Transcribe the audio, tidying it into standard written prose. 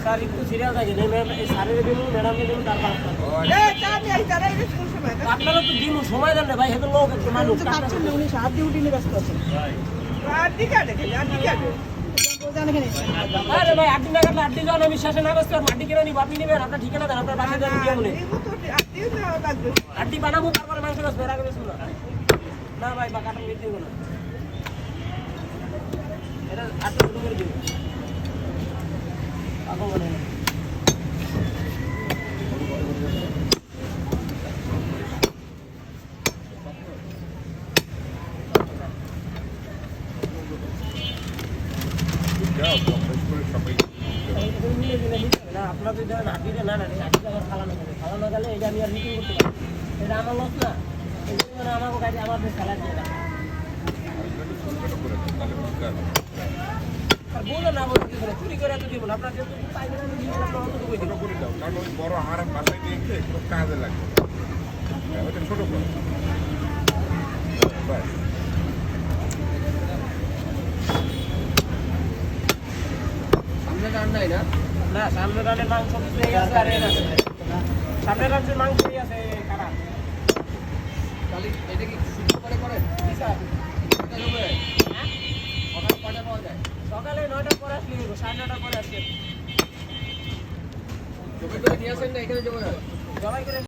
sir একটু serious আছে স্যারের দিব ম্যাডামকে দিব তারপর আপনারা তো দিন সময় দেন না ভাই হেতু লোক একটু মানুষ উনি সাত ডিউটি নিয়ে ব্যস্ত আছেন আরে ভাই 8 দিন আগে 8 দিন যাওয়া আমি শেষে না বসতে মাটি কিনে নিব আপনি নেবেন আপনার ঠিকানা দেন আপনার বাসায় দেন দিয়ে বলে 8 দিন বানাবো তারপরে মাংস বাস বের আগে বেসুন না ভাই বা কাটন দিতে দিব না এটা 8 শুরু করে দিন আগো বলে আপনার যদি আটিটা না আটিটা আমার খালানো গেলে এটা আমি আর রিটিং করতে পারি এটা আমার লস না এই জন্য আমাকে গাড়ি আমাদের স্যালারি দিয়ে রাখে আর বলো না বলো চুরি করে এত দিব না আপনার যেহেতু পাইবেন আমি দিব আপনার অত করে দিব করে দাও কারণ ওই বড় আমার বাসায় নিয়ে গিয়ে একটু কাজে লাগবে ওইটা ছোট করো বাস সামনে রান্নাই না না সামনে রান্নার মাংস কিছুই আছে আর এর আছে সামনে রান্নার মাংসই আছে কারা তাহলে এটা কি শুরু করে কি স্যার সকালে 9টার পরে আসলে 9:30টার পরে আসলে জবাই করে নিয়ে আসেন না এখানে জবাই করে